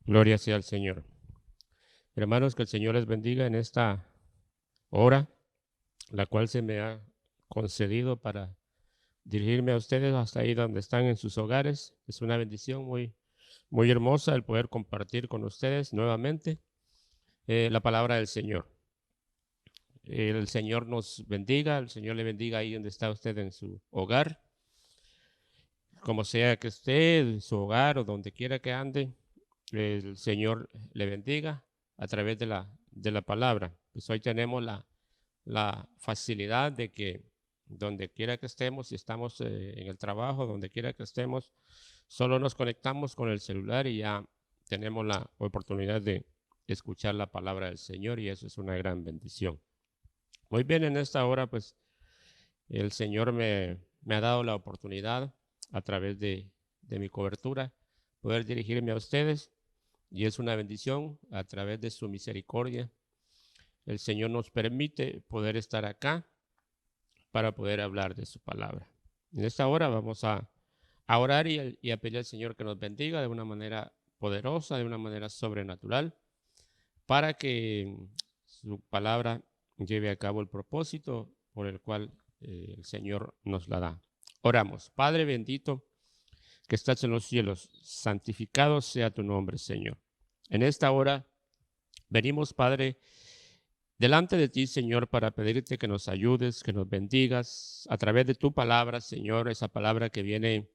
Gloria sea al Señor. Hermanos, que el Señor les bendiga en esta hora, la cual se me ha concedido para dirigirme a ustedes hasta ahí donde están en sus hogares. Es una bendición muy hermosa el poder compartir con ustedes nuevamente la palabra del Señor. El Señor nos bendiga, el Señor le bendiga ahí donde está usted en su hogar, como sea que esté, en su hogar o donde quiera que ande. El Señor le bendiga a través de la palabra. Pues hoy tenemos la facilidad de que donde quiera que estemos, si estamos en el trabajo, donde quiera que estemos, solo nos conectamos con el celular y ya tenemos la oportunidad de escuchar la palabra del Señor y eso es una gran bendición. Muy bien, en esta hora, pues el Señor me ha dado la oportunidad a través de mi cobertura poder dirigirme a ustedes y es una bendición a través de su misericordia. El Señor nos permite poder estar acá para poder hablar de su palabra. En esta hora vamos a orar y a pedir al Señor que nos bendiga de una manera poderosa, de una manera sobrenatural, para que su palabra lleve a cabo el propósito por el cual el Señor nos la da. Oramos. Padre bendito que estás en los cielos, santificado sea tu nombre, Señor. En esta hora venimos, Padre, delante de ti, Señor, para pedirte que nos ayudes, que nos bendigas a través de tu palabra, Señor, esa palabra que viene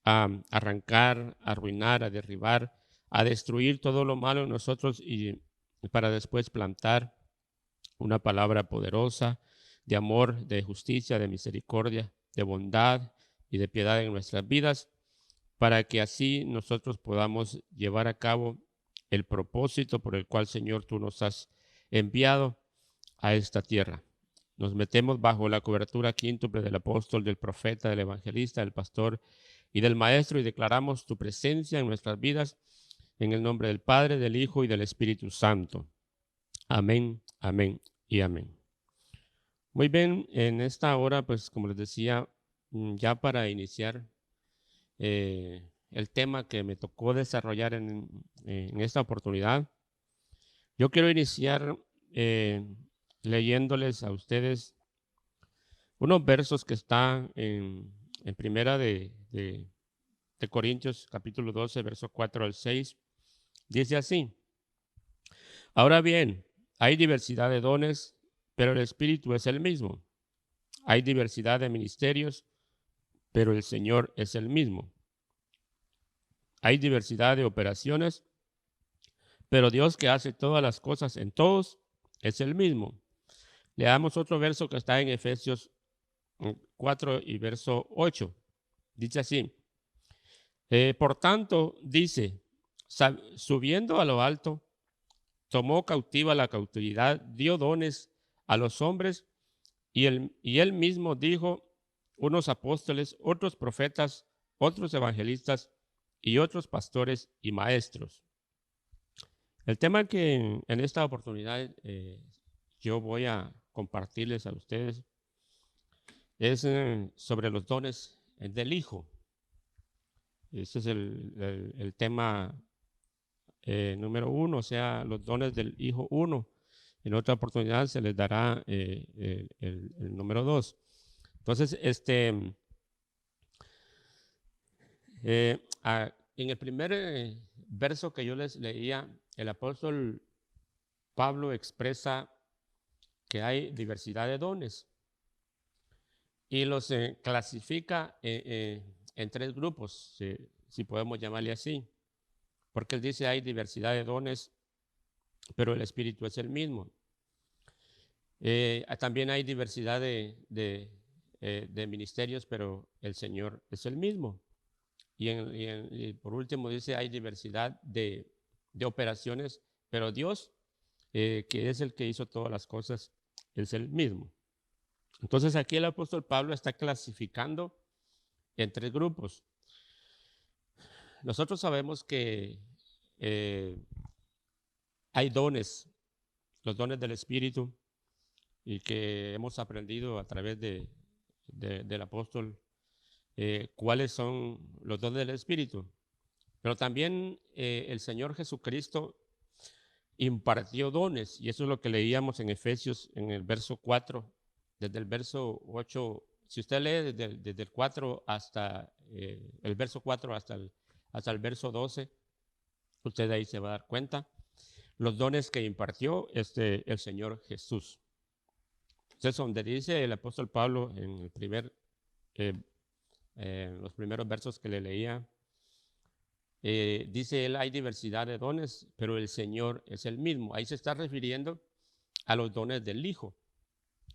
a arrancar, a arruinar, a derribar, a destruir todo lo malo en nosotros y para después plantar una palabra poderosa de amor, de justicia, de misericordia, de bondad y de piedad en nuestras vidas, para que así nosotros podamos llevar a cabo el propósito por el cual, Señor, tú nos has enviado a esta tierra. Nos metemos bajo la cobertura quíntuple del apóstol, del profeta, del evangelista, del pastor y del maestro y declaramos tu presencia en nuestras vidas en el nombre del Padre, del Hijo y del Espíritu Santo. Amén, amén y amén. Muy bien, en esta hora, pues como les decía, ya para iniciar el tema que me tocó desarrollar en esta oportunidad, yo quiero iniciar eh, leyéndoles a ustedes unos versos que están en primera de Corintios capítulo 12, verso 4 al 6. Dice así: ahora bien, hay diversidad de dones, pero el Espíritu es el mismo. Hay diversidad de ministerios, pero el Señor es el mismo. Hay diversidad de operaciones, pero Dios que hace todas las cosas en todos es el mismo. Leamos otro verso que está en Efesios 4 y verso 8. Dice así: por tanto, dice, subiendo a lo alto, tomó cautiva la cautividad, dio dones a los hombres y él mismo dijo, unos apóstoles, otros profetas, otros evangelistas y otros pastores y maestros. El tema que en esta oportunidad yo voy a compartirles a ustedes es sobre los dones del Hijo. Este es el tema número uno, o sea, los dones del Hijo uno. En otra oportunidad se les dará el número dos. Entonces, en el primer verso que yo les leía, el apóstol Pablo expresa que hay diversidad de dones y los clasifica en tres grupos, si podemos llamarle así, porque él dice hay diversidad de dones, pero el Espíritu es el mismo. También hay diversidad de ministerios, pero el Señor es el mismo. Y por último dice hay diversidad de operaciones, pero Dios, que es el que hizo todas las cosas, es el mismo. Entonces aquí el apóstol Pablo está clasificando en tres grupos. Nosotros sabemos que eh, hay dones, los dones del Espíritu, y que hemos aprendido a través del apóstol cuáles son los dones del Espíritu. Pero también el Señor Jesucristo impartió dones, y eso es lo que leíamos en Efesios en el verso 4, desde el verso 8. Si usted lee desde el 4 hasta el verso 4 hasta el verso 12, usted ahí se va a dar cuenta los dones que impartió el Señor Jesús. Entonces, donde dice el apóstol Pablo en eh, los primeros versos que le leía, dice él, hay diversidad de dones, pero el Señor es el mismo. Ahí se está refiriendo a los dones del Hijo.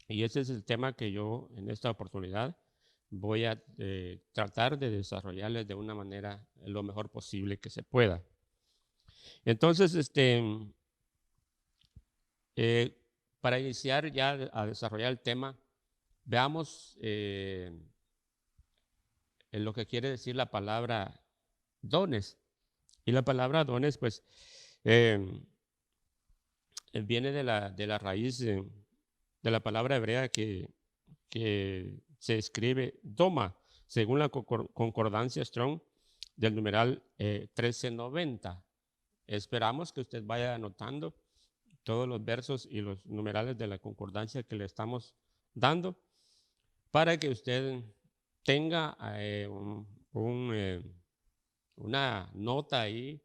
Y ese es el tema que yo en esta oportunidad voy a tratar de desarrollarles de una manera lo mejor posible que se pueda. Entonces, para iniciar ya a desarrollar el tema, veamos en lo que quiere decir la palabra dones. Y la palabra dones, pues, viene de la raíz de la palabra hebrea que se escribe doma, según la concordancia Strong del numeral 1390. Esperamos que usted vaya anotando todos los versos y los numerales de la concordancia que le estamos dando para que usted tenga una nota ahí,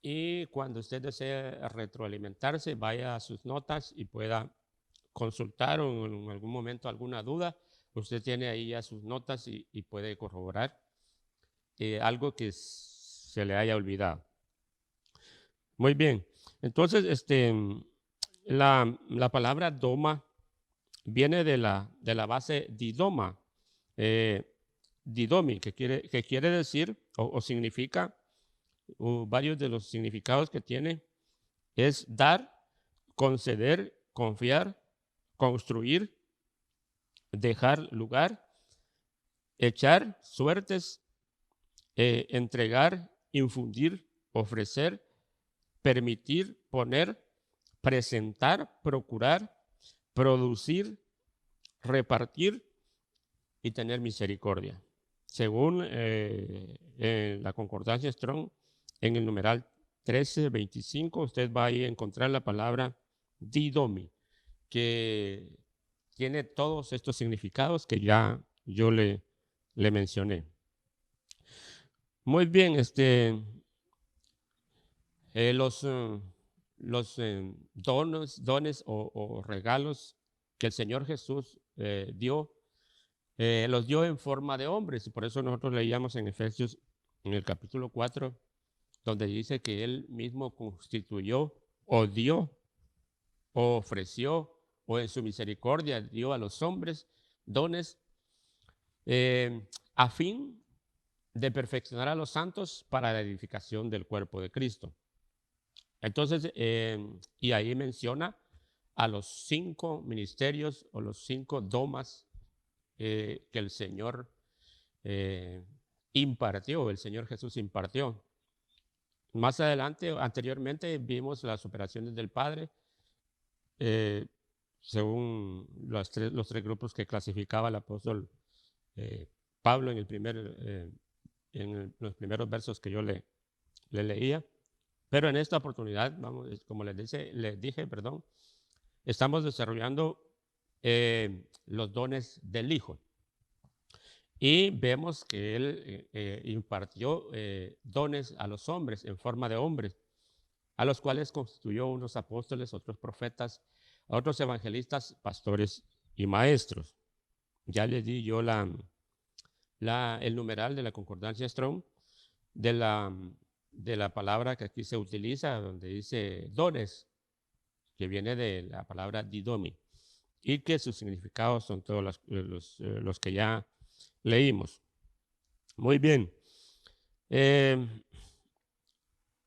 y cuando usted desee retroalimentarse, vaya a sus notas y pueda consultar o en algún momento alguna duda. Usted tiene ahí ya sus notas y puede corroborar algo que se le haya olvidado. Muy bien. Entonces, la palabra doma viene de la base didoma, didomi, que quiere decir o significa, varios de los significados que tiene, es dar, conceder, confiar, construir, dejar lugar, echar suertes, entregar, infundir, ofrecer, permitir, poner, presentar, procurar, producir, repartir y tener misericordia. Según en la concordancia Strong, en el numeral 1325, usted va a encontrar la palabra didomi, que tiene todos estos significados que ya yo le mencioné. Muy bien, los dones o regalos que el Señor Jesús dio, los dio en forma de hombres, y por eso nosotros leíamos en Efesios, en el capítulo 4, donde dice que Él mismo constituyó o dio o ofreció o en su misericordia dio a los hombres dones a fin de perfeccionar a los santos para la edificación del cuerpo de Cristo. Entonces, y ahí menciona a los 5 ministerios o los 5 domas que el Señor impartió, el Señor Jesús impartió. Más adelante, anteriormente, vimos las operaciones del Padre, según los tres grupos que clasificaba el apóstol Pablo en los primeros versos que yo le leía. Pero en esta oportunidad, como les dije, estamos desarrollando los dones del Hijo. Y vemos que Él impartió dones a los hombres en forma de hombres, a los cuales constituyó unos apóstoles, otros profetas, otros evangelistas, pastores y maestros. Ya les di yo el numeral de la concordancia Strong de la palabra que aquí se utiliza, donde dice dones, que viene de la palabra didomi, y que sus significados son todos los que ya leímos. Muy bien.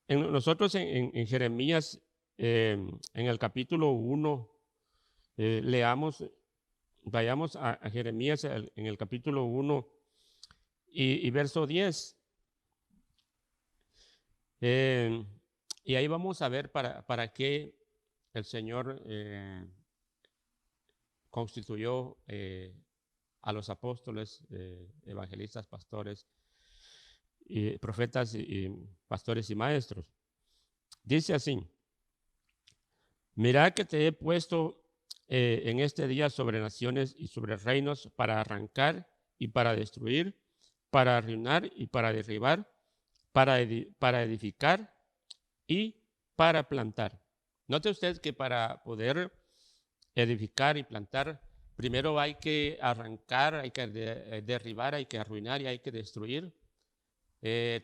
Nosotros en Jeremías, en el capítulo 1, vayamos a Jeremías en el capítulo 1 y verso 10. Y ahí vamos a ver para qué el Señor constituyó a los apóstoles, evangelistas, pastores profetas y pastores y maestros. Dice así: mira que te he puesto en este día sobre naciones y sobre reinos para arrancar y para destruir, para arruinar y para derribar, para edificar y para plantar. Note usted que para poder edificar y plantar, primero hay que arrancar, hay que derribar, hay que arruinar y hay que destruir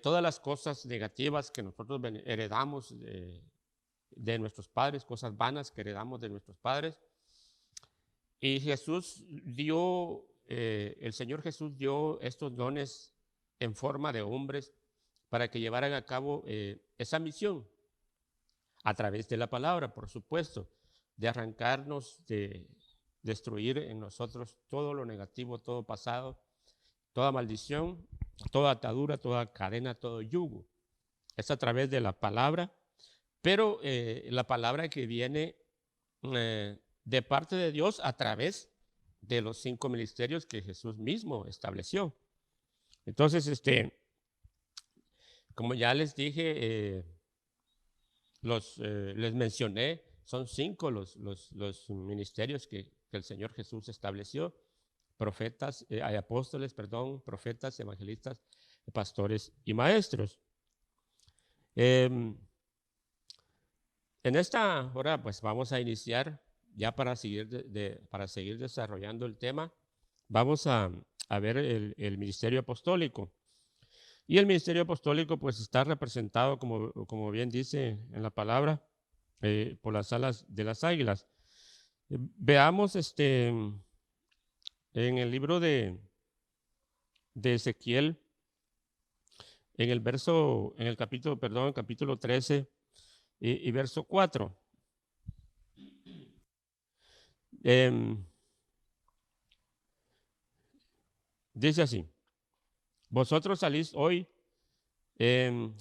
todas las cosas negativas que nosotros heredamos de nuestros padres, cosas vanas que heredamos de nuestros padres. Y Jesús dio, el Señor Jesús dio estos dones en forma de hombres para que llevaran a cabo esa misión a través de la palabra, por supuesto, de arrancarnos, de destruir en nosotros todo lo negativo, todo pasado, toda maldición, toda atadura, toda cadena, todo yugo. Es a través de la palabra, pero la palabra que viene de parte de Dios a través de los 5 ministerios que Jesús mismo estableció. Entonces, como ya les dije, les mencioné, son 5 los ministerios que el Señor Jesús estableció: profetas, apóstoles, profetas, evangelistas, pastores y maestros. En esta hora, pues vamos a iniciar ya para seguir, para seguir desarrollando el tema. Vamos a ver el ministerio apostólico. Y el ministerio apostólico pues está representado, como bien dice en la palabra, por las alas de las águilas. Veamos en el libro de Ezequiel, en el capítulo 13 y verso 4. Dice así: vosotros salís hoy en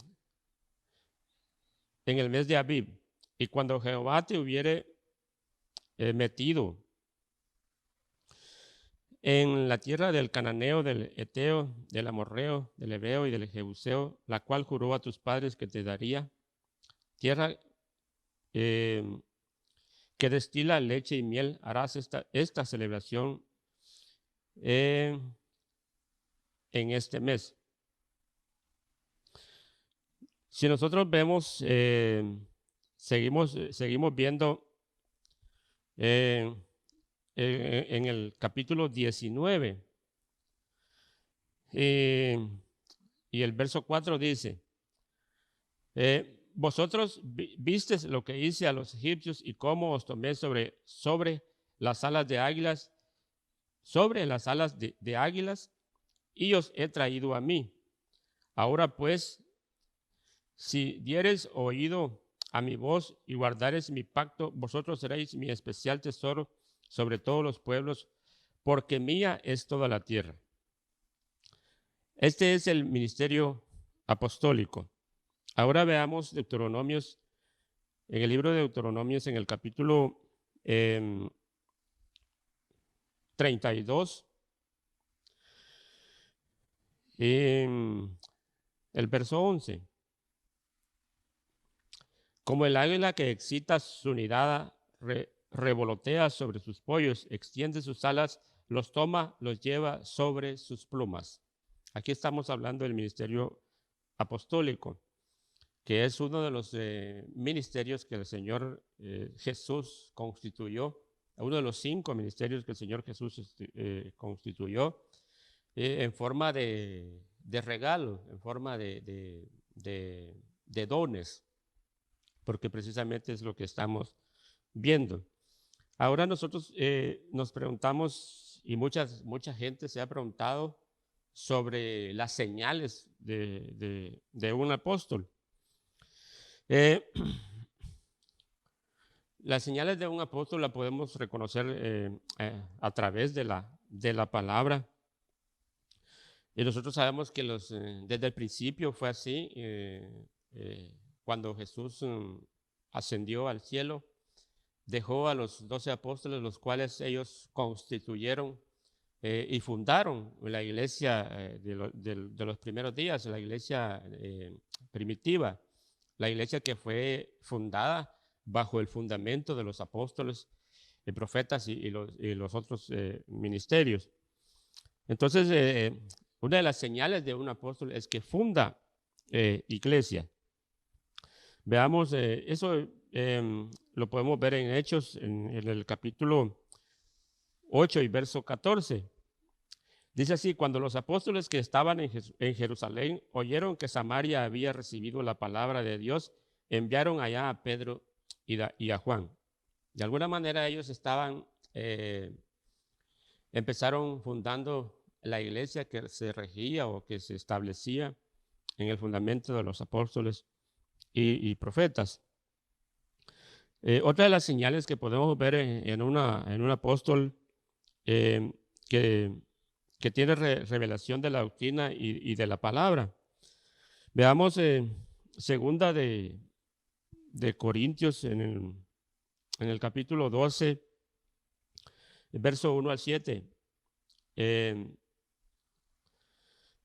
el mes de Abib, y cuando Jehová te hubiere metido en la tierra del Cananeo, del Eteo, del Amorreo, del Ebeo y del Jebuseo, la cual juró a tus padres que te daría, tierra que destila leche y miel, harás esta celebración en este mes. Si nosotros vemos, seguimos viendo en el capítulo 19 y el verso 4 dice: vosotros visteis lo que hice a los egipcios y cómo os tomé sobre las alas de águilas, y os he traído a mí. Ahora pues, si diereis oído a mi voz y guardareis mi pacto, vosotros seréis mi especial tesoro sobre todos los pueblos, porque mía es toda la tierra. Este es el ministerio apostólico. Ahora veamos Deuteronomios, en el libro de Deuteronomios, en el capítulo 32, el verso 11. Como el águila que excita su nidada, revolotea sobre sus pollos, extiende sus alas, los toma, los lleva sobre sus plumas. Aquí estamos hablando del ministerio apostólico, que es uno de los ministerios que el Señor Jesús constituyó, uno de los 5 ministerios que el Señor Jesús constituyó en forma de regalo, en forma de dones, porque precisamente es lo que estamos viendo. Ahora nosotros nos preguntamos, y mucha gente se ha preguntado sobre las señales de un apóstol. Las señales de un apóstol la podemos reconocer a través de la palabra. Y nosotros sabemos que desde el principio fue así. Cuando Jesús ascendió al cielo, dejó a los 12 apóstoles, los cuales ellos constituyeron y fundaron la iglesia de los primeros días, la iglesia primitiva, la iglesia que fue fundada bajo el fundamento de los apóstoles, profetas y los otros ministerios. Entonces, una de las señales de un apóstol es que funda iglesia. Veamos, eso lo podemos ver en Hechos, en el capítulo 8 y verso 14. Dice así: cuando los apóstoles que estaban en Jerusalén oyeron que Samaria había recibido la palabra de Dios, enviaron allá a Pedro y a Juan. De alguna manera ellos empezaron fundando la iglesia que se regía o que se establecía en el fundamento de los apóstoles y profetas. Otra de las señales que podemos ver en un apóstol que tiene revelación de la doctrina y de la palabra. Veamos segunda de Corintios en el capítulo 12, verso 1 al 7.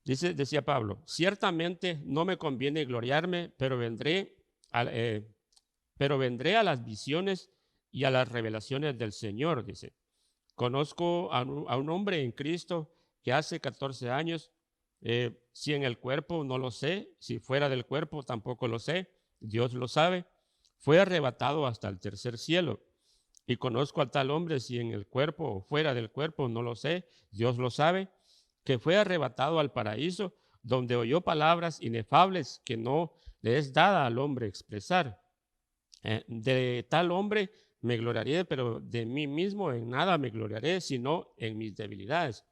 Decía Pablo: ciertamente no me conviene gloriarme, pero vendré a las visiones y a las revelaciones del Señor. Dice: conozco a un hombre en Cristo que hace 14 años, si en el cuerpo no lo sé, si fuera del cuerpo tampoco lo sé, Dios lo sabe, fue arrebatado hasta el tercer cielo. Y conozco a tal hombre, si en el cuerpo o fuera del cuerpo no lo sé, Dios lo sabe, que fue arrebatado al paraíso, donde oyó palabras inefables que no le es dada al hombre expresar. De tal hombre me gloriaré, pero de mí mismo en nada me gloriaré, sino en mis debilidades.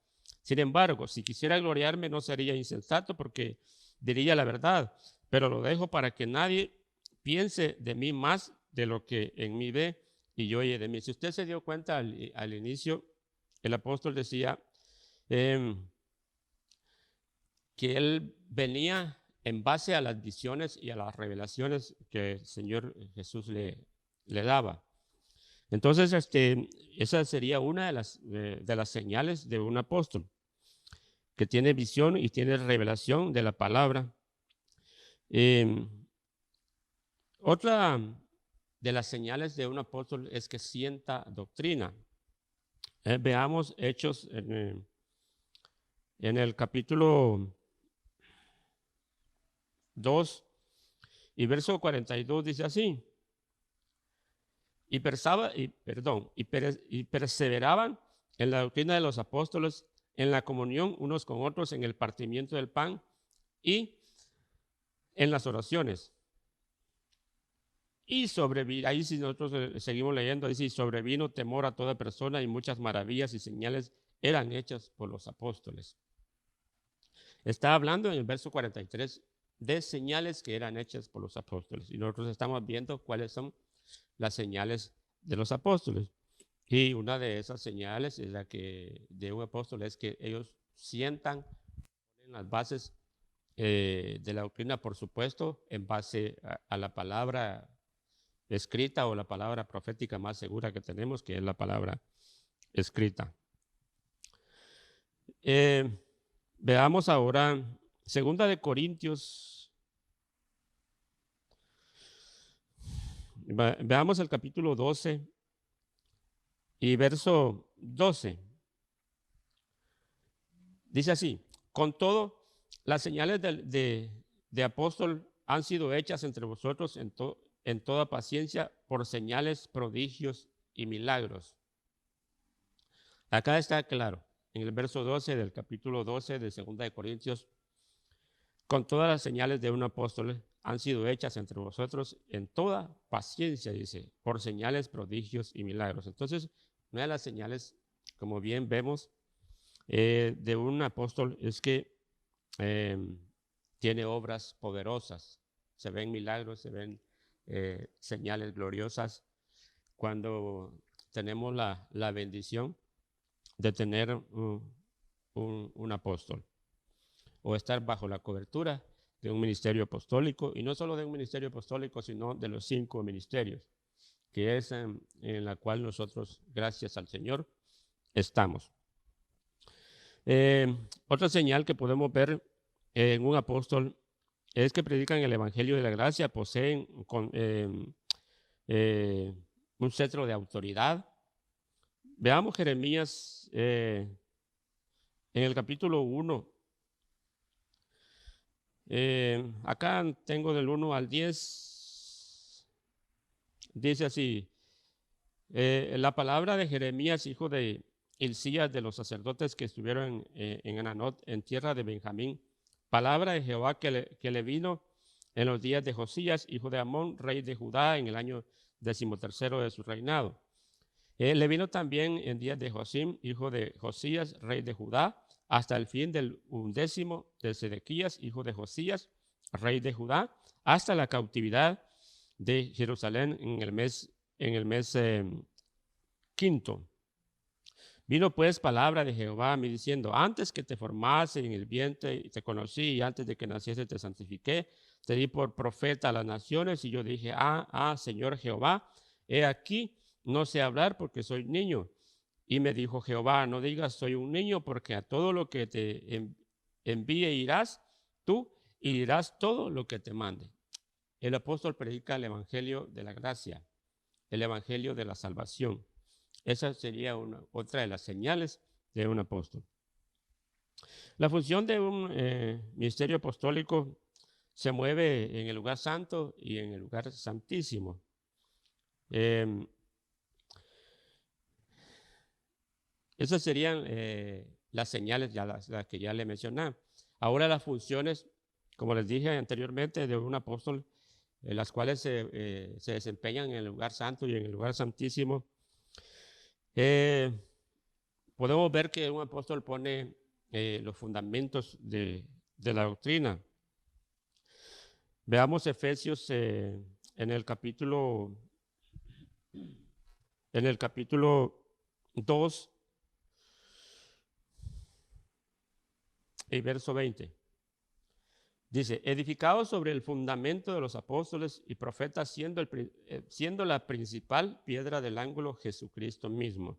Sin embargo, si quisiera gloriarme, no sería insensato, porque diría la verdad, pero lo dejo para que nadie piense de mí más de lo que en mí ve y yo oye de mí. Si usted se dio cuenta al inicio, el apóstol decía que él venía en base a las visiones y a las revelaciones que el Señor Jesús le daba. Entonces, esa sería una de las señales de un apóstol, que tiene visión y tiene revelación de la palabra. Otra de las señales de un apóstol es que sienta doctrina. Veamos Hechos en el capítulo 2 y verso 42, dice así: y perseveraban en la doctrina de los apóstoles, en la comunión unos con otros, en el partimiento del pan y en las oraciones. Y sobrevino, ahí si nosotros seguimos leyendo, dice: y sobrevino temor a toda persona, y muchas maravillas y señales eran hechas por los apóstoles. Está hablando en el verso 43 de señales que eran hechas por los apóstoles, y nosotros estamos viendo cuáles son las señales de los apóstoles. Y una de esas señales es la que de un apóstol es que ellos sientan en las bases de la doctrina, por supuesto, en base a la palabra escrita o la palabra profética más segura que tenemos, que es la palabra escrita. Veamos ahora 2 de Corintios. Veamos el capítulo 12 y verso 12. Dice así: con todo, las señales de apóstol han sido hechas entre vosotros en toda paciencia por señales, prodigios y milagros. Acá está claro, en el verso 12 del capítulo 12 de 2 de Corintios: con todas las señales de un apóstol han sido hechas entre vosotros en toda paciencia, dice, por señales, prodigios y milagros. Entonces, una de las señales, como bien vemos, de un apóstol es que tiene obras poderosas. Se ven milagros, se ven señales gloriosas cuando tenemos la bendición de tener un apóstol o estar bajo la cobertura de un ministerio apostólico, y no solo de un ministerio apostólico, sino de los 5 ministerios, que es en la cual nosotros, gracias al Señor, estamos. Otra señal que podemos ver en un apóstol es que predican el Evangelio de la Gracia, poseen eh, un cetro de autoridad. Veamos Jeremías en el capítulo 1. Acá tengo del 1 al 10. Dice así, la palabra de Jeremías, hijo de Hilcías, de los sacerdotes que estuvieron en Ananot, en tierra de Benjamín. Palabra de Jehová que le vino en los días de Josías, hijo de Amón, rey de Judá, en el año 13º de su reinado. Le vino también en días de Josim, hijo de Josías, rey de Judá, hasta el fin del 11º de Sedequías, hijo de Josías, rey de Judá, hasta la cautividad de Jerusalén en el mes quinto. Vino pues palabra de Jehová a mí diciendo, antes que te formase en el vientre te conocí, y antes de que naciese te santifiqué, te di por profeta a las naciones, y yo dije, Señor Jehová, he aquí, no sé hablar porque soy niño. Y me dijo Jehová, no digas soy un niño, porque a todo lo que te envíe irás tú y dirás todo lo que te mande. El apóstol predica el evangelio de la gracia, el evangelio de la salvación. Esa sería otra de las señales de un apóstol. La función de un ministerio apostólico se mueve en el lugar santo y en el lugar santísimo. Esas serían las señales, las que ya le mencioné. Ahora las funciones, como les dije anteriormente, de un apóstol, las cuales se desempeñan en el lugar santo y en el lugar santísimo. Podemos ver que un apóstol pone los fundamentos de la doctrina. Veamos Efesios en el capítulo 2 y verso 20. Dice, edificados sobre el fundamento de los apóstoles y profetas, siendo la principal piedra del ángulo Jesucristo mismo.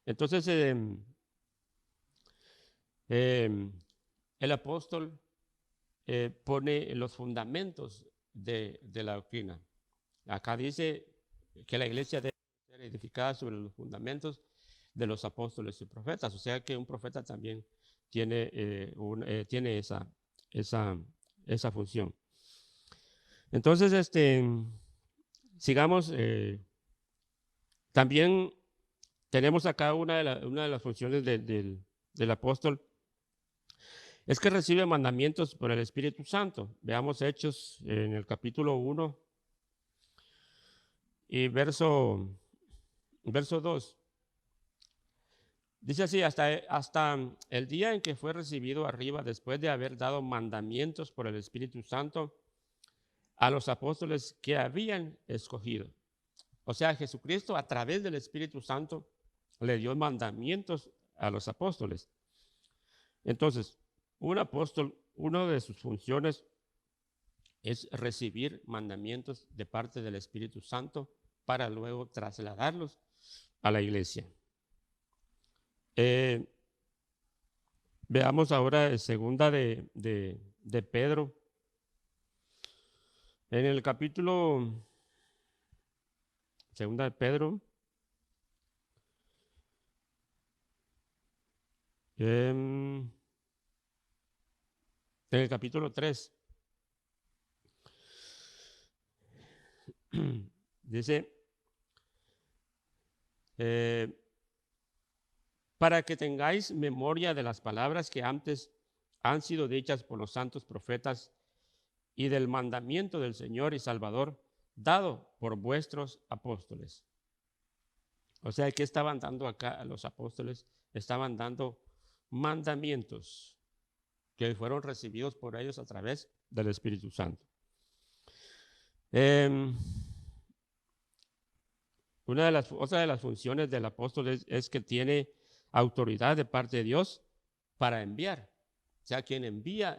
Entonces, el apóstol pone los fundamentos de la doctrina. Acá dice que la iglesia debe ser edificada sobre los fundamentos de los apóstoles y profetas. O sea que un profeta también tiene, tiene esa función. Entonces, sigamos. También tenemos acá una de las funciones del apóstol, es que recibe mandamientos por el Espíritu Santo. Veamos Hechos en el capítulo 1 y verso 2. Dice así, hasta el día en que fue recibido arriba, después de haber dado mandamientos por el Espíritu Santo a los apóstoles que habían escogido. O sea, Jesucristo a través del Espíritu Santo le dio mandamientos a los apóstoles. Entonces, un apóstol, una de sus funciones es recibir mandamientos de parte del Espíritu Santo para luego trasladarlos a la iglesia. Veamos ahora segunda de Pedro. En el capítulo segunda de Pedro, en el capítulo 3, dice, para que tengáis memoria de las palabras que antes han sido dichas por los santos profetas y del mandamiento del Señor y Salvador dado por vuestros apóstoles. O sea, ¿qué estaban dando acá a los apóstoles? Estaban dando mandamientos que fueron recibidos por ellos a través del Espíritu Santo. Otra de las funciones del apóstol es que tiene autoridad de parte de Dios para enviar. O sea, quien envía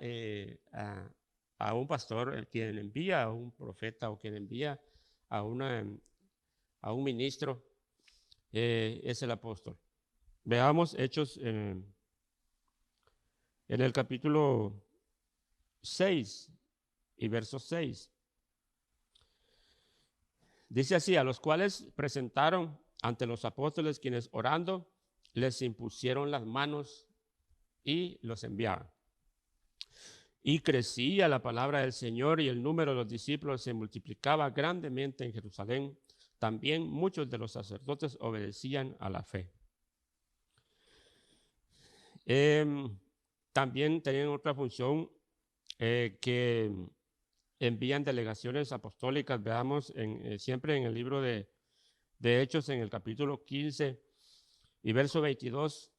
a un pastor, quien envía a un profeta o quien envía a un ministro, es el apóstol. Veamos Hechos En el capítulo 6 y verso 6, dice así: a los cuales presentaron ante los apóstoles, quienes orando les impusieron las manos y los enviaban. Y crecía la palabra del Señor y el número de los discípulos se multiplicaba grandemente en Jerusalén. También muchos de los sacerdotes obedecían a la fe. También tenían otra función, que envían delegaciones apostólicas. Veamos siempre en el libro de Hechos, en el capítulo 15 y verso 22,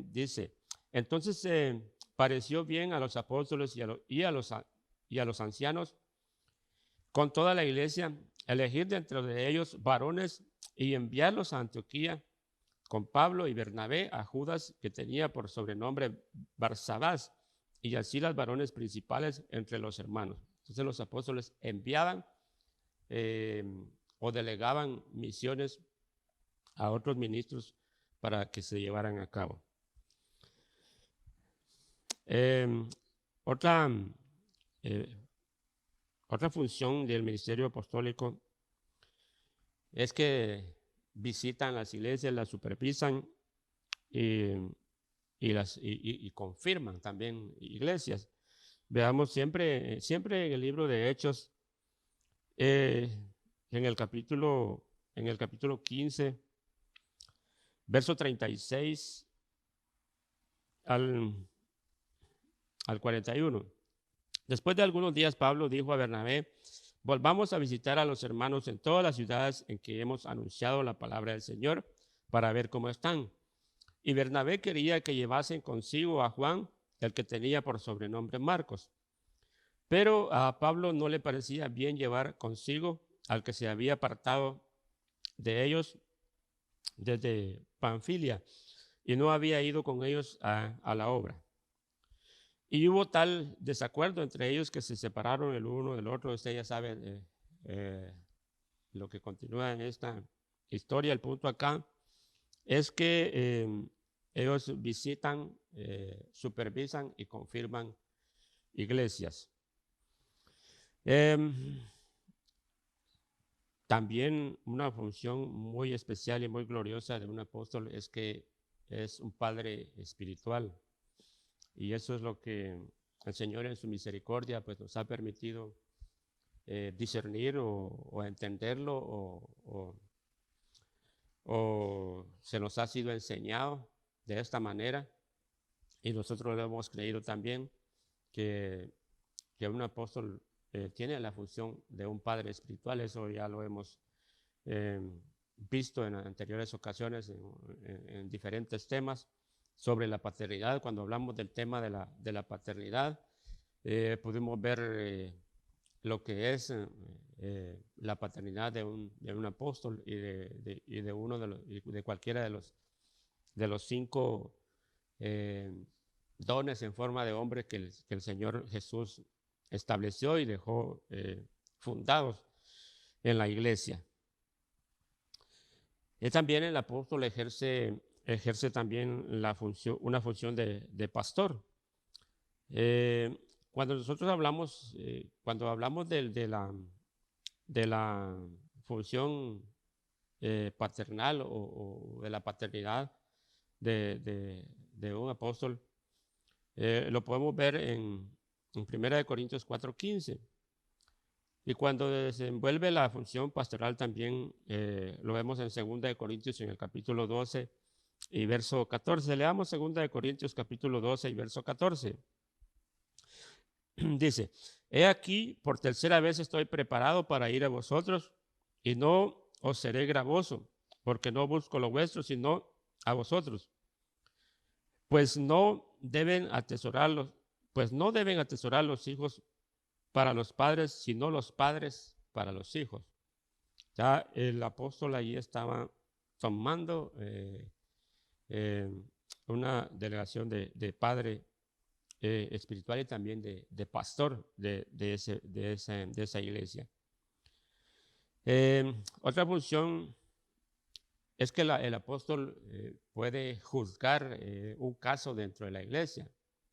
dice: entonces pareció bien a los apóstoles y a los ancianos con toda la iglesia elegir dentro de ellos varones y enviarlos a Antioquía con Pablo y Bernabé, a Judas, que tenía por sobrenombre Barsabás, y así las varones principales entre los hermanos. Entonces los apóstoles enviaban o delegaban misiones a otros ministros para que se llevaran a cabo. Otra función del ministerio apostólico es que visitan las iglesias, las supervisan y confirman también iglesias. Veamos siempre en el libro de Hechos, en el capítulo 15, verso 36 al 41. Después de algunos días, Pablo dijo a Bernabé: volvamos a visitar a los hermanos en todas las ciudades en que hemos anunciado la palabra del Señor, para ver cómo están. Y Bernabé quería que llevasen consigo a Juan, el que tenía por sobrenombre Marcos. Pero a Pablo no le parecía bien llevar consigo al que se había apartado de ellos desde Panfilia y no había ido con ellos a la obra. Y hubo tal desacuerdo entre ellos que se separaron el uno del otro. Usted ya sabe lo que continúa en esta historia. El punto acá es que ellos visitan, supervisan y confirman iglesias. También una función muy especial y muy gloriosa de un apóstol es que es un padre espiritual. Y eso es lo que el Señor en su misericordia pues nos ha permitido discernir o entenderlo, o se nos ha sido enseñado de esta manera, y nosotros lo hemos creído también, que un apóstol tiene la función de un padre espiritual. Eso ya lo hemos visto en anteriores ocasiones en diferentes temas sobre la paternidad. Cuando hablamos del tema de la paternidad, pudimos ver lo que es la paternidad de un apóstol y de uno de cualquiera de los 5 dones en forma de hombre que el Señor Jesús estableció y dejó fundados en la iglesia. Y también el apóstol ejerce también una función de pastor. Cuando nosotros hablamos, de la función paternal o de la paternidad de un apóstol, lo podemos ver en 1 Corintios 4:15. Y cuando desenvuelve la función pastoral también lo vemos en 2 Corintios en el capítulo 12 y verso 14. Leamos 2 Corintios capítulo 12 y verso 14. Dice: he aquí, por tercera vez estoy preparado para ir a vosotros, y no os seré gravoso, porque no busco lo vuestro, sino a vosotros. Pues no deben atesorar los hijos para los padres, sino los padres para los hijos. Ya el apóstol allí estaba tomando una delegación de padre espiritual y también de pastor de esa iglesia. Otra función es que el apóstol puede juzgar un caso dentro de la iglesia.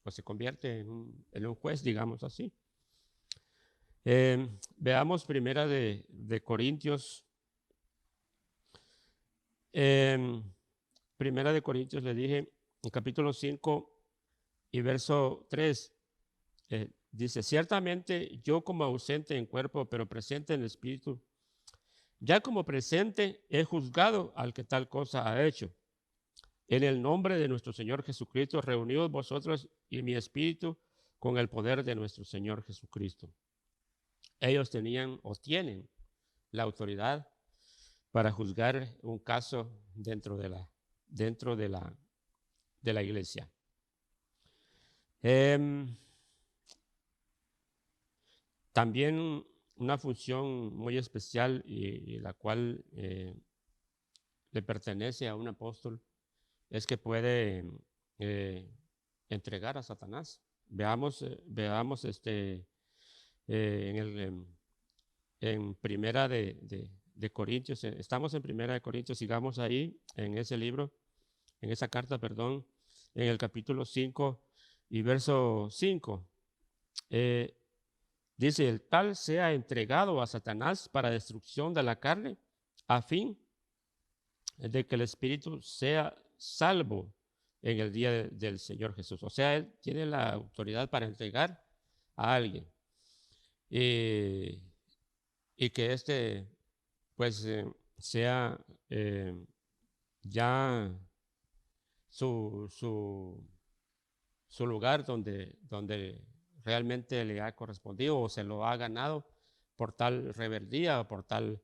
pues se convierte en un juez, digamos así. Veamos primera de Corintios. Primera de Corintios, le dije, en capítulo 5 y verso 3, dice, ciertamente yo como ausente en cuerpo, pero presente en espíritu, ya como presente he juzgado al que tal cosa ha hecho. En el nombre de nuestro Señor Jesucristo, reunidos vosotros y mi espíritu con el poder de nuestro Señor Jesucristo. Ellos tenían o tienen la autoridad para juzgar un caso dentro de la iglesia. También una función muy especial y la cual le pertenece a un apóstol es que puede entregar a Satanás. Veamos en primera de Corintios, estamos en primera de Corintios, sigamos ahí en ese libro, en esa carta, perdón, en el capítulo 5 y verso 5. Dice, el tal sea entregado a Satanás para destrucción de la carne, a fin de que el espíritu sea salvo en el día del Señor Jesús. O sea, él tiene la autoridad para entregar a alguien. Y que pues, sea ya su lugar donde realmente le ha correspondido o se lo ha ganado por tal rebeldía o por tal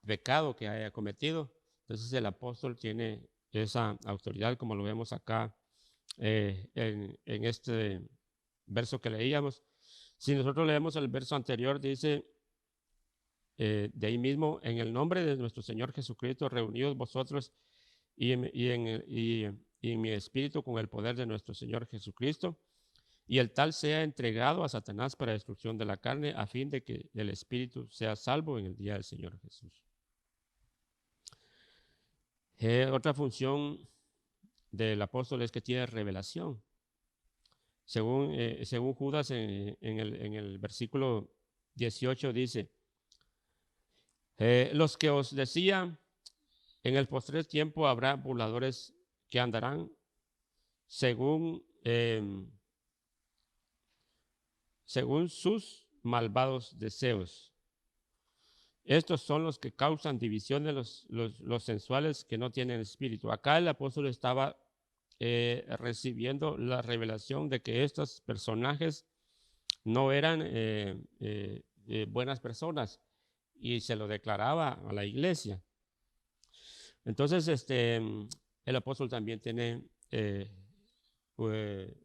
pecado que haya cometido. Entonces el apóstol tiene esa autoridad, como lo vemos acá en este verso que leíamos. Si nosotros leemos el verso anterior, dice de ahí mismo, en el nombre de nuestro Señor Jesucristo, reunidos vosotros y en mi espíritu con el poder de nuestro Señor Jesucristo, y el tal sea entregado a Satanás para destrucción de la carne, a fin de que el espíritu sea salvo en el día del Señor Jesús. Otra función del apóstol es que tiene revelación. Según Judas en el versículo 18 dice, los que os decía, en el postrer tiempo habrá burladores que andarán según sus malvados deseos. Estos son los que causan divisiones, los sensuales que no tienen espíritu. Acá el apóstol estaba recibiendo la revelación de que estos personajes no eran buenas personas y se lo declaraba a la iglesia. Entonces, el apóstol también tiene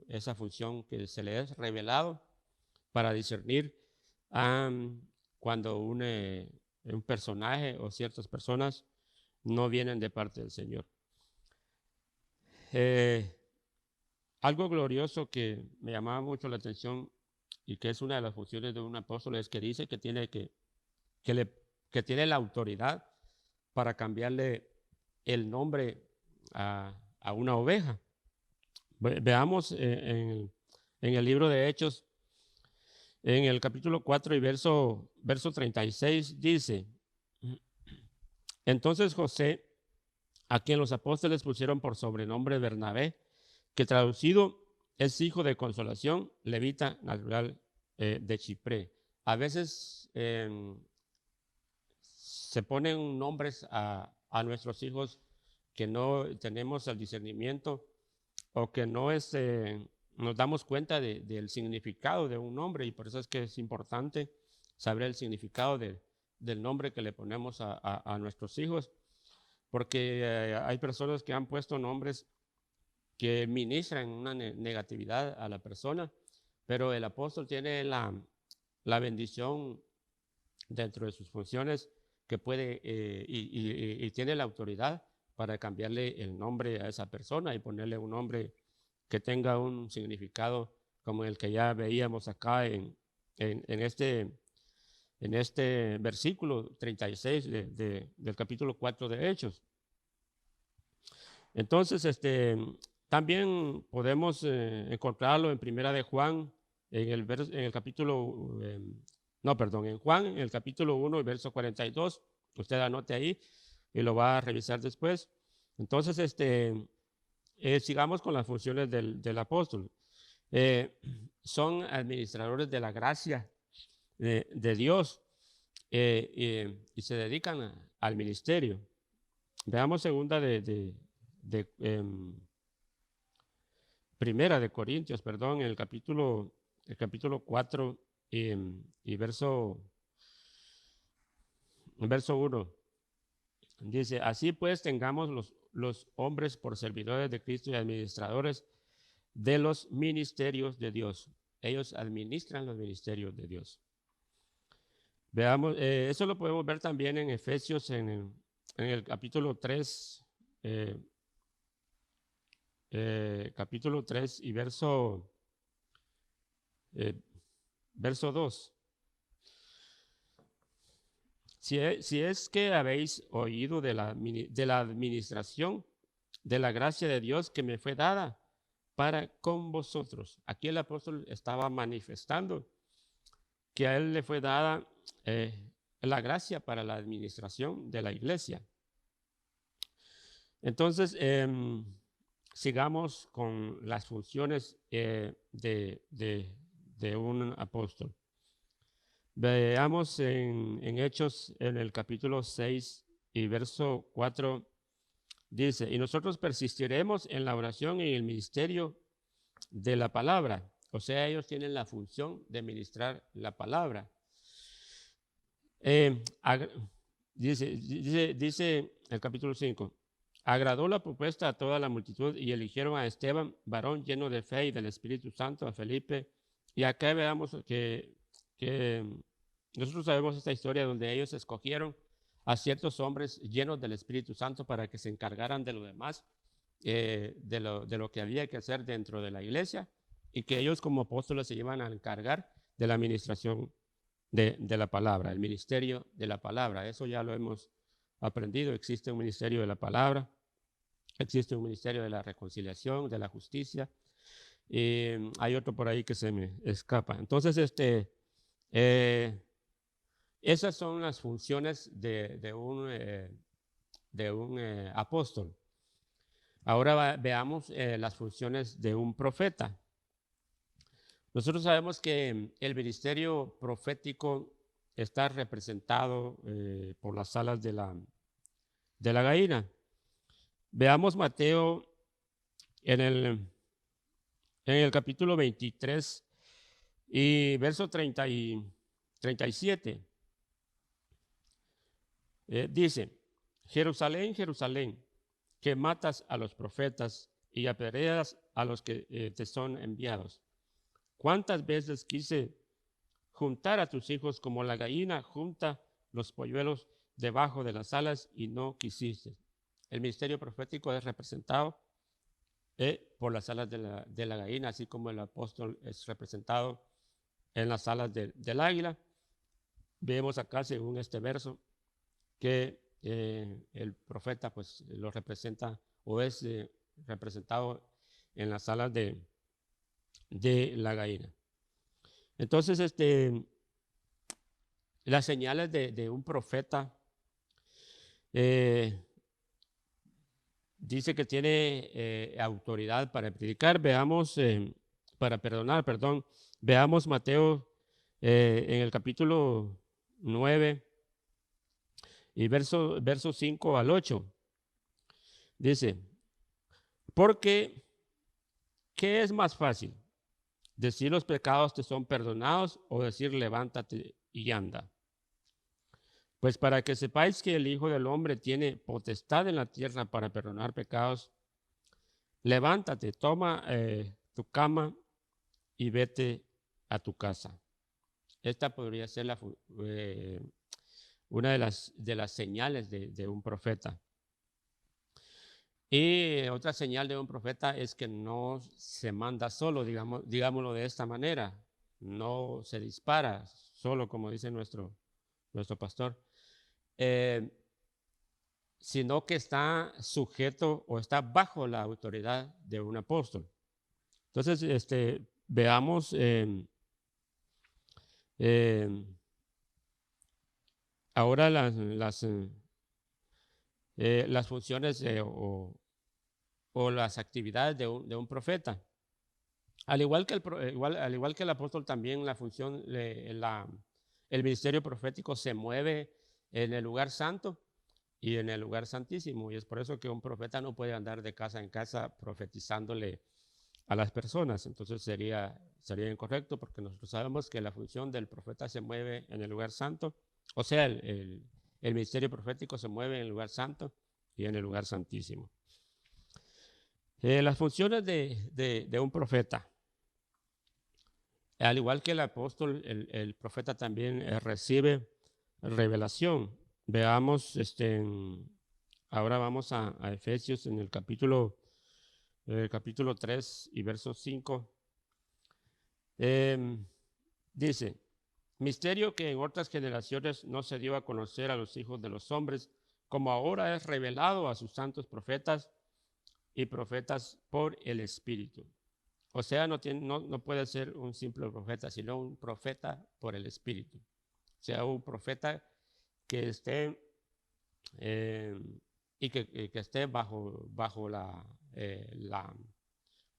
esa función que se le es revelado para discernir cuando un personaje o ciertas personas no vienen de parte del Señor. Algo glorioso que me llamaba mucho la atención y que es una de las funciones de un apóstol es que dice que tiene que tiene la autoridad para cambiarle el nombre a una oveja. Veamos en el libro de Hechos, en el capítulo 4 y verso 36 dice, entonces José, a quien los apóstoles pusieron por sobrenombre Bernabé, que traducido es hijo de consolación, levita natural de Chipre. A veces se ponen nombres a nuestros hijos que no tenemos el discernimiento o que no nos damos cuenta del significado de un nombre, y por eso es que es importante saber el significado del nombre que le ponemos a nuestros hijos, porque hay personas que han puesto nombres que ministran una negatividad a la persona, pero el apóstol tiene la bendición dentro de sus funciones que puede y tiene la autoridad para cambiarle el nombre a esa persona y ponerle un nombre que tenga un significado como el que ya veíamos acá en este versículo 36 del capítulo 4 de Hechos. Entonces, También podemos encontrarlo en Primera de Juan, en el capítulo, no, perdón, en Juan, en el capítulo 1, el verso 42. Usted anote ahí y lo va a revisar después. Entonces, sigamos con las funciones del apóstol. Son administradores de la gracia de Dios y se dedican al ministerio. Veamos segunda Primera de Corintios, perdón, en el capítulo 4 y verso 1. Dice, así pues tengamos los hombres por servidores de Cristo y administradores de los ministerios de Dios. Ellos administran los ministerios de Dios. Veamos, eso lo podemos ver también en Efesios, en el capítulo 3, capítulo 3 y verso 2. Si es que habéis oído de la administración de la gracia de Dios que me fue dada para con vosotros. Aquí el apóstol estaba manifestando que a él le fue dada la gracia para la administración de la iglesia. Entonces, sigamos con las funciones de un apóstol. Veamos en Hechos, en el capítulo 6 y verso 4, dice, y nosotros persistiremos en la oración y en el ministerio de la palabra. O sea, ellos tienen la función de ministrar la palabra. Dice el capítulo 5, agradó la propuesta a toda la multitud y eligieron a Esteban, varón lleno de fe y del Espíritu Santo, a Felipe. Y acá veamos que nosotros sabemos esta historia donde ellos escogieron a ciertos hombres llenos del Espíritu Santo para que se encargaran de lo demás, de lo que había que hacer dentro de la iglesia, y que ellos como apóstoles se iban a encargar de la administración de la palabra, el ministerio de la palabra. Eso ya lo hemos aprendido. Existe un ministerio de la palabra, existe un ministerio de la reconciliación, de la justicia, y hay otro por ahí que se me escapa. Entonces, esas son las funciones de un apóstol. Ahora veamos las funciones de un profeta. Nosotros sabemos que el ministerio profético está representado por las alas de la gallina. Veamos Mateo en el capítulo 23 y verso 37. Dice, Jerusalén, Jerusalén, que matas a los profetas y apedreas a los que te son enviados. ¿Cuántas veces quise juntar a tus hijos como la gallina junta los polluelos debajo de las alas y no quisiste? El ministerio profético es representado por las alas de la gallina, así como el apóstol es representado en las alas del águila. Vemos acá, según este verso, que el profeta pues lo representa o es representado en las alas de la gallina. Entonces, las señales de un profeta, dice que tiene autoridad para predicar. Veamos, para perdonar, perdón. Veamos Mateo en el capítulo 9 y verso 5 al 8. Dice, porque ¿qué es más fácil? ¿Decir los pecados te son perdonados o decir levántate y anda? Pues para que sepáis que el Hijo del Hombre tiene potestad en la tierra para perdonar pecados, levántate, toma tu cama y vete a tu casa. Esta podría ser una de las señales de un profeta. Y otra señal de un profeta es que no se manda solo, digámoslo de esta manera. No se dispara solo, como dice nuestro pastor. sino que está sujeto o está bajo la autoridad de un apóstol. Entonces, veamos ahora las funciones o las actividades de un profeta. Al igual que al igual que el apóstol, también la función, el ministerio profético se mueve en el lugar santo y en el lugar santísimo. Y es por eso que un profeta no puede andar de casa en casa profetizándole a las personas. Entonces sería incorrecto, porque nosotros sabemos que la función del profeta se mueve en el lugar santo. O sea, el ministerio profético se mueve en el lugar santo y en el lugar santísimo. Las funciones de un profeta. Al igual que el apóstol, el profeta también recibe revelación. Veamos, ahora vamos a Efesios en el capítulo 3 y verso 5. Dice, misterio que en otras generaciones no se dio a conocer a los hijos de los hombres, como ahora es revelado a sus santos profetas y profetas por el Espíritu. O sea, no puede ser un simple profeta, sino un profeta por el Espíritu. O sea, un profeta que esté y que esté bajo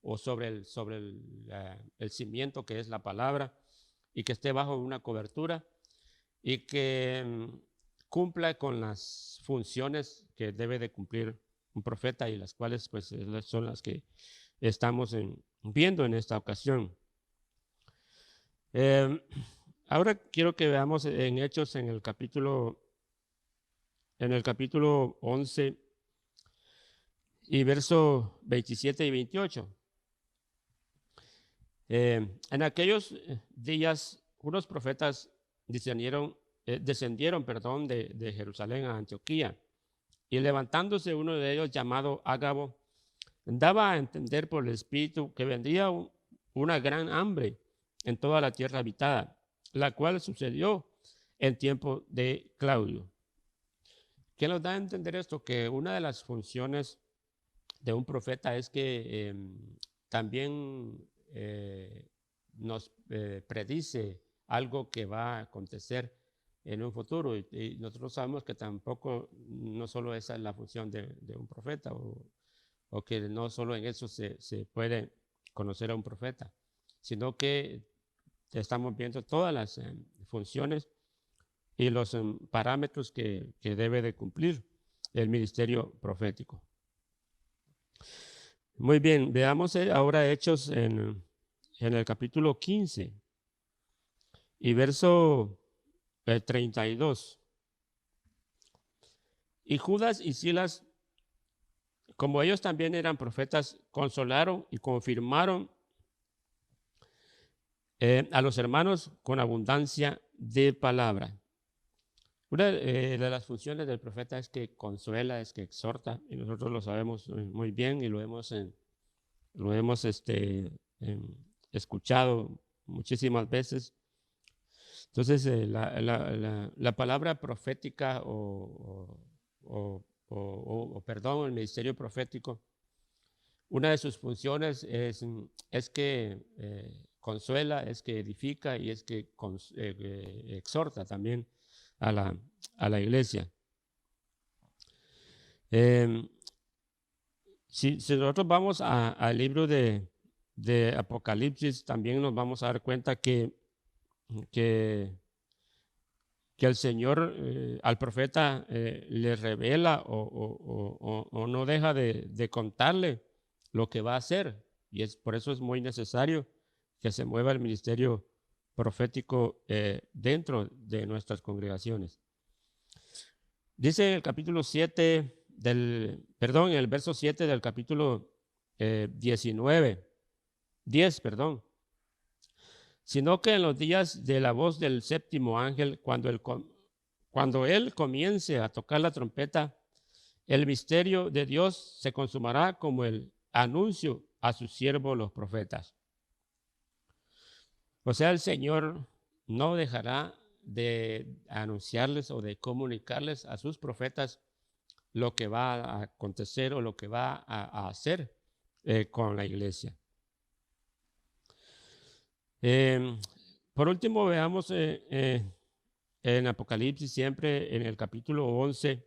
o sobre el cimiento que es la palabra, y que esté bajo una cobertura y que cumpla con las funciones que debe de cumplir un profeta, y las cuales pues son las que estamos viendo en esta ocasión. Ahora quiero que veamos en Hechos en el capítulo 11 y verso 27 y 28. En aquellos días unos profetas descendieron, de Jerusalén a Antioquía, y levantándose uno de ellos llamado Ágabo, daba a entender por el Espíritu que vendría una gran hambre en toda la tierra habitada, la cual sucedió en tiempo de Claudio. ¿Qué nos da a entender esto? Que una de las funciones de un profeta es que también nos predice algo que va a acontecer en un futuro, y nosotros sabemos que tampoco, no solo esa es la función de un profeta, o que no solo en eso se puede conocer a un profeta, sino que estamos viendo todas las funciones y los parámetros que debe de cumplir el ministerio profético. Muy bien, veamos ahora Hechos en el capítulo 15 y verso 32. Y Judas y Silas, como ellos también eran profetas, consolaron y confirmaron a los hermanos con abundancia de palabra. Una de las funciones del profeta es que consuela, es que exhorta, y nosotros lo sabemos muy bien y lo hemos escuchado muchísimas veces. Entonces, la palabra profética perdón, el ministerio profético, una de sus funciones es que consuela, es que edifica y es que exhorta también a la iglesia. Si nosotros vamos al libro de Apocalipsis, también nos vamos a dar cuenta que el Señor al profeta le revela o no deja de contarle lo que va a hacer, y por eso es muy necesario que se mueva el ministerio profético dentro de nuestras congregaciones. Dice en el capítulo 7 en el verso 7 del capítulo 10, sino que en los días de la voz del séptimo ángel, cuando él comience a tocar la trompeta, el misterio de Dios se consumará como el anuncio a sus siervos los profetas. O sea, el Señor no dejará de anunciarles o de comunicarles a sus profetas lo que va a acontecer o lo que va a hacer con la iglesia. Por último, veamos en Apocalipsis, siempre en el capítulo 11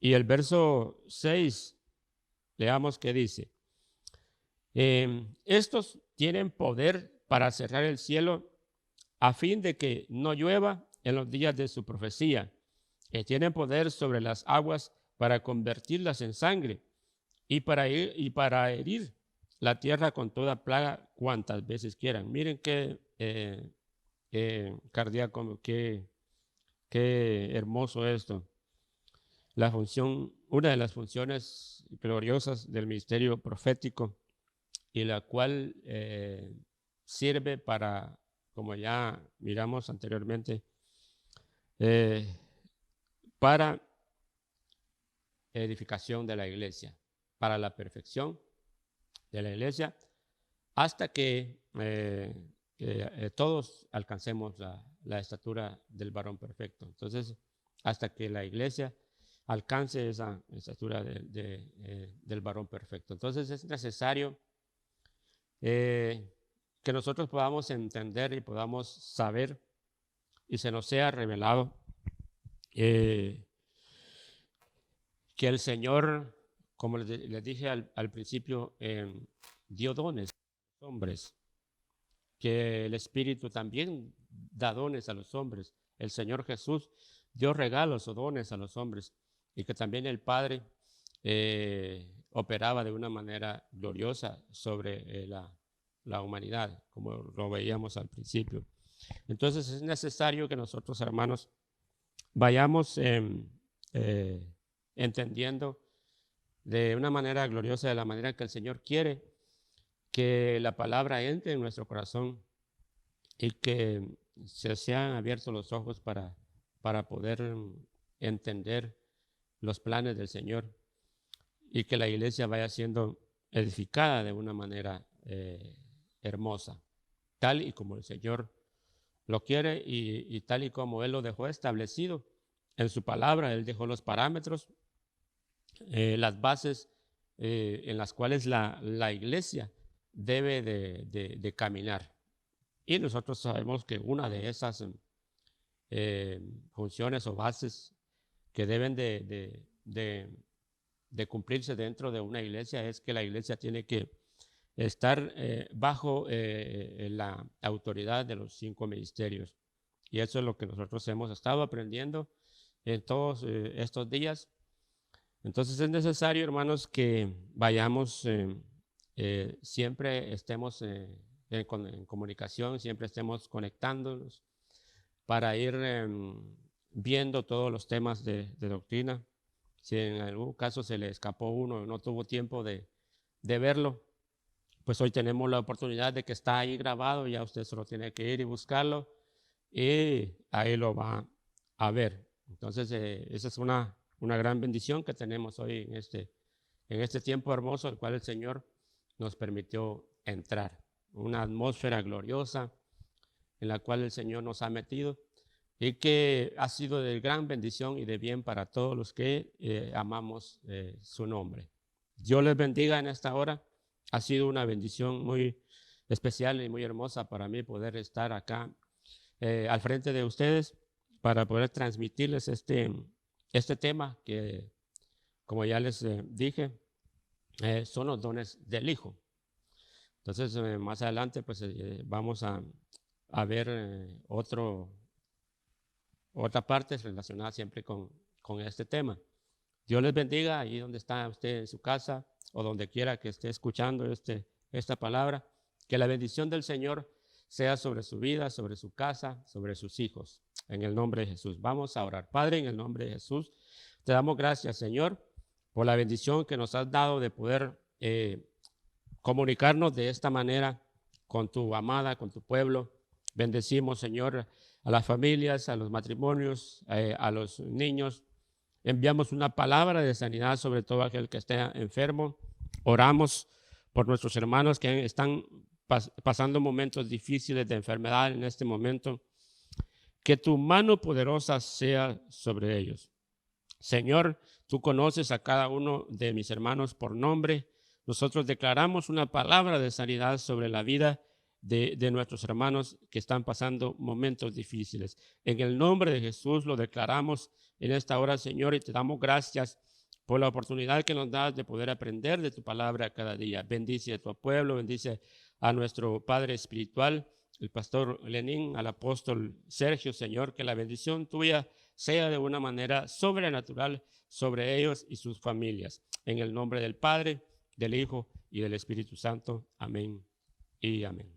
y el verso 6, leamos qué dice. Estos tienen poder para cerrar el cielo a fin de que no llueva en los días de su profecía, que tienen poder sobre las aguas para convertirlas en sangre y para herir la tierra con toda plaga cuantas veces quieran. Miren qué cardíaco, qué hermoso esto. Una de las funciones gloriosas del ministerio profético, y la cual sirve para, como ya miramos anteriormente, para edificación de la iglesia, para la perfección de la iglesia, hasta que todos alcancemos la estatura del varón perfecto. Entonces, hasta que la iglesia alcance esa estatura del varón perfecto. Entonces, es necesario que nosotros podamos entender y podamos saber y se nos sea revelado que el Señor, como les dije al principio, dio dones a los hombres, que el Espíritu también da dones a los hombres. El Señor Jesús dio regalos o dones a los hombres y que también el Padre operaba de una manera gloriosa sobre la humanidad, como lo veíamos al principio. Entonces es necesario que nosotros, hermanos, vayamos entendiendo de una manera gloriosa, de la manera que el Señor quiere que la palabra entre en nuestro corazón y que se sean abiertos los ojos para poder entender los planes del Señor y que la iglesia vaya siendo edificada de una manera hermosa, tal y como el Señor lo quiere y tal y como Él lo dejó establecido en su palabra. Él dejó los parámetros, las bases en las cuales la iglesia debe de caminar. Y nosotros sabemos que una de esas funciones o bases que deben de cumplirse dentro de una iglesia es que la iglesia tiene que estar bajo la autoridad de los 5 ministerios. Y eso es lo que nosotros hemos estado aprendiendo en todos estos días. Entonces es necesario, hermanos, que vayamos, siempre estemos en comunicación, siempre estemos conectándonos para ir viendo todos los temas de doctrina. Si en algún caso se le escapó uno, no tuvo tiempo de verlo, pues hoy tenemos la oportunidad de que está ahí grabado, ya usted solo tiene que ir y buscarlo y ahí lo va a ver. Entonces esa es una gran bendición que tenemos hoy en este tiempo hermoso al cual el Señor nos permitió entrar. Una atmósfera gloriosa en la cual el Señor nos ha metido y que ha sido de gran bendición y de bien para todos los que amamos su nombre. Dios les bendiga en esta hora. Ha sido una bendición muy especial y muy hermosa para mí poder estar acá al frente de ustedes para poder transmitirles este tema que, como ya les dije, son los dones del Hijo. Entonces, más adelante, pues vamos a ver otra parte relacionada siempre con este tema. Dios les bendiga ahí donde está usted en su casa o donde quiera que esté escuchando esta palabra. Que la bendición del Señor sea sobre su vida, sobre su casa, sobre sus hijos. En el nombre de Jesús. Vamos a orar. Padre, en el nombre de Jesús, te damos gracias, Señor, por la bendición que nos has dado de poder comunicarnos de esta manera con tu amada, con tu pueblo. Bendecimos, Señor, a las familias, a los matrimonios, a los niños. Enviamos una palabra de sanidad sobre todo aquel que esté enfermo. Oramos por nuestros hermanos que están pasando momentos difíciles de enfermedad en este momento. Que tu mano poderosa sea sobre ellos. Señor, tú conoces a cada uno de mis hermanos por nombre. Nosotros declaramos una palabra de sanidad sobre la vida de nuestros hermanos que están pasando momentos difíciles. En el nombre de Jesús lo declaramos en esta hora, Señor, y te damos gracias por la oportunidad que nos das de poder aprender de tu palabra cada día. Bendice a tu pueblo, bendice a nuestro Padre espiritual, el pastor Lenín, al apóstol Sergio, Señor, que la bendición tuya sea de una manera sobrenatural sobre ellos y sus familias. En el nombre del Padre, del Hijo y del Espíritu Santo. Amén y amén.